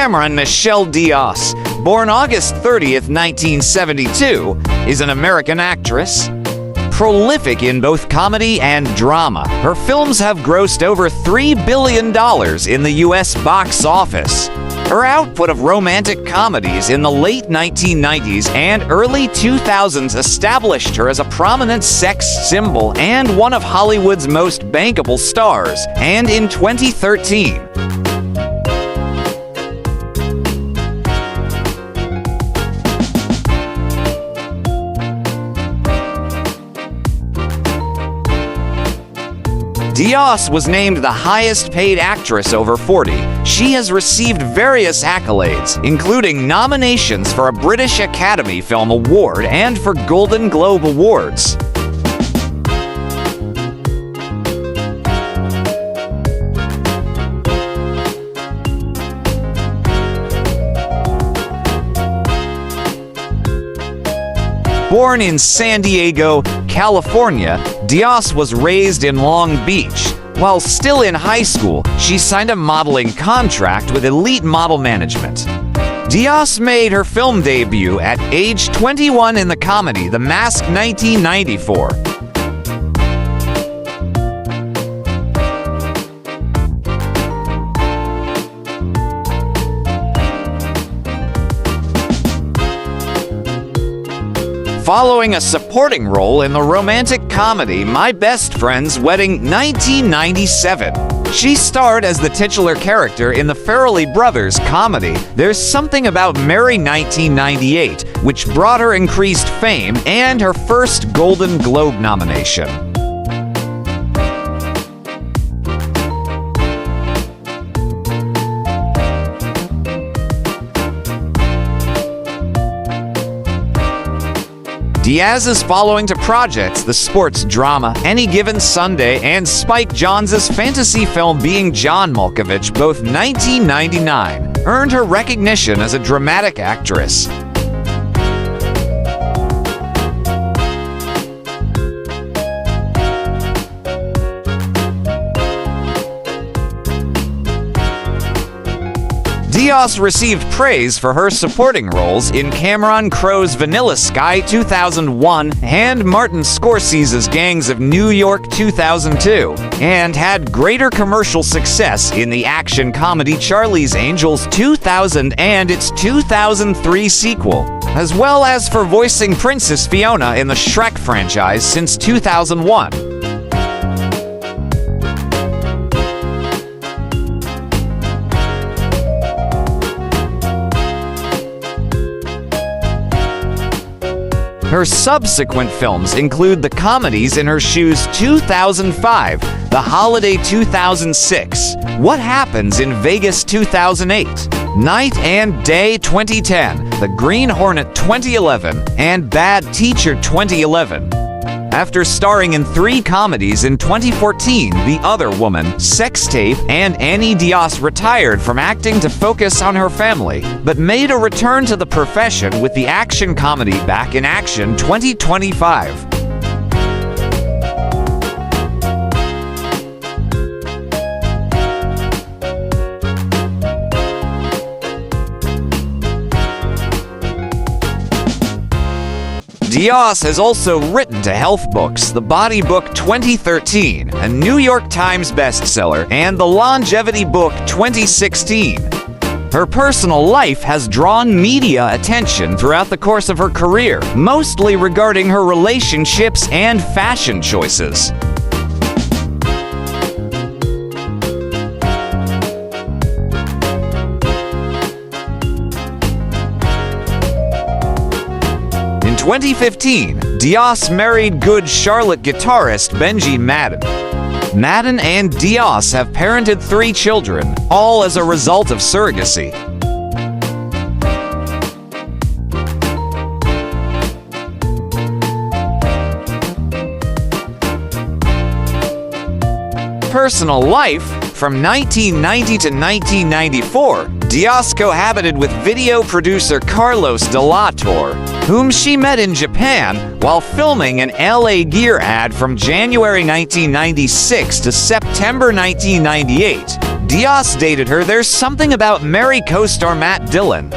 Cameron Michelle Diaz, born August 30th, 1972, is an American actress. Prolific in both comedy and drama, her films have grossed over $3 billion in the U.S. box office. Her output of romantic comedies in the late 1990s and early 2000s established her as a prominent sex symbol and one of Hollywood's most bankable stars. And in 2013, Diaz was named the highest-paid actress over 40. She has received various accolades, including nominations for a British Academy Film Award and for Golden Globe Awards. Born in San Diego, California, Diaz was raised in Long Beach. While still in high school, she signed a modeling contract with Elite Model Management. Diaz made her film debut at age 21 in the comedy The Mask 1994. Following a supporting role in the romantic comedy My Best Friend's Wedding 1997. She starred as the titular character in the Farrelly Brothers comedy There's Something About Mary 1998, which brought her increased fame and her first Golden Globe nomination. Diaz is following to projects the sports drama Any Given Sunday and Spike Jonze's fantasy film Being John Malkovich, both 1999, earned her recognition as a dramatic actress. Diaz received praise for her supporting roles in Cameron Crowe's Vanilla Sky 2001 and Martin Scorsese's Gangs of New York 2002, and had greater commercial success in the action comedy Charlie's Angels 2000 and its 2003 sequel, as well as for voicing Princess Fiona in the Shrek franchise since 2001. Her subsequent films include the comedies In Her Shoes 2005, The Holiday 2006, What Happens in Vegas 2008, Night and Day 2010, The Green Hornet 2011, and Bad Teacher 2011. After starring in 3 comedies in 2014, The Other Woman, Sex Tape, and Annie Diaz retired from acting to focus on her family, but made a return to the profession with the action comedy Back in Action 2025. Diaz has also written to health books, The Body Book 2013, a New York Times bestseller, and The Longevity Book 2016. Her personal life has drawn media attention throughout the course of her career, mostly regarding her relationships and fashion choices. In 2015, Diaz married good Charlotte guitarist Benji Madden. Madden and Diaz have parented 3 children, all as a result of surrogacy. Personal life. From 1990 to 1994, Diaz cohabited with video producer Carlos de la Torre, whom she met in Japan while filming an LA Gear ad from January 1996 to September 1998. Diaz dated her. There's something about Mary co-star Matt Dillon.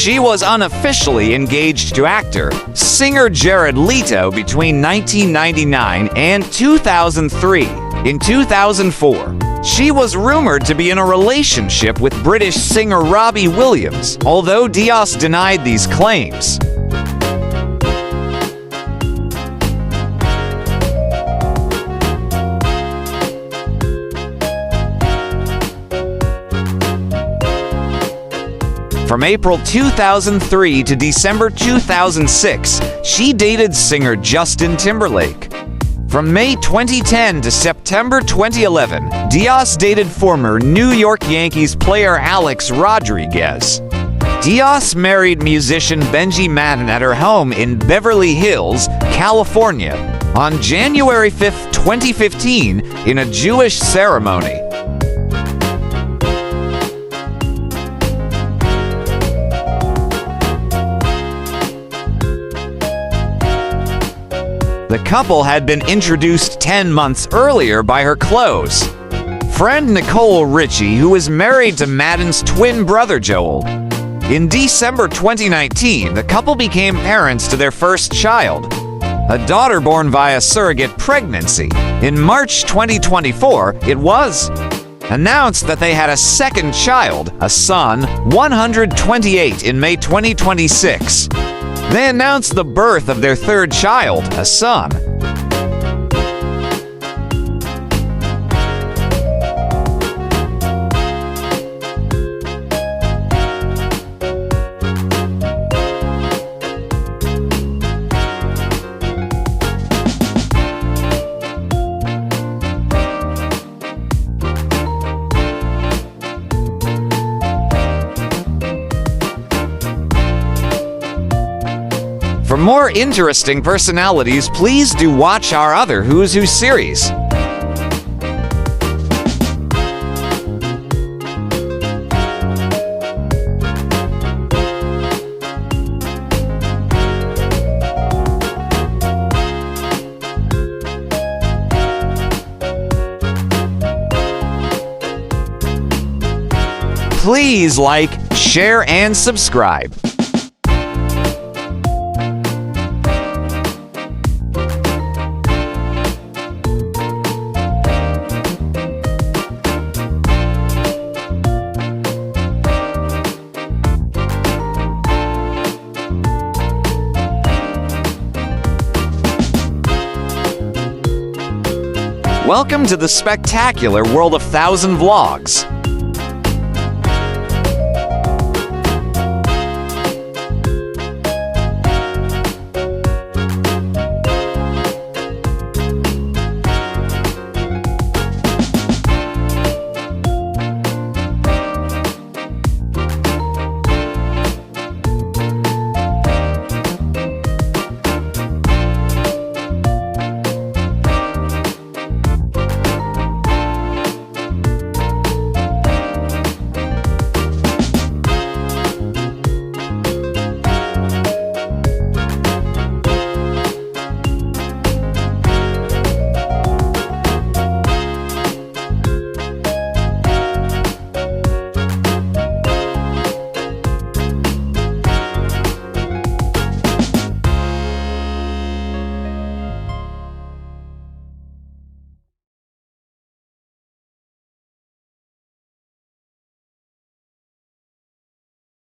She was unofficially engaged to actor, singer Jared Leto between 1999 and 2003. In 2004, she was rumored to be in a relationship with British singer Robbie Williams, although Diaz denied these claims. From April 2003 to December 2006, she dated singer Justin Timberlake. From May 2010 to September 2011, Diaz dated former New York Yankees player Alex Rodriguez. Diaz married musician Benji Madden at her home in Beverly Hills, California, on January 5, 2015, in a Jewish ceremony. The couple had been introduced 10 months earlier by her close friend Nicole Richie, who was married to Madden's twin brother Joel. In December 2019, the couple became parents to their first child, a daughter born via surrogate pregnancy. In March 2024, it was announced that they had a second child, a son, 128 in May 2026. They announced the birth of their third child, a son. For more interesting personalities, please do watch our other Who's Who series. Please like, share, and subscribe. Welcome to the spectacular world of 1,000 vlogs.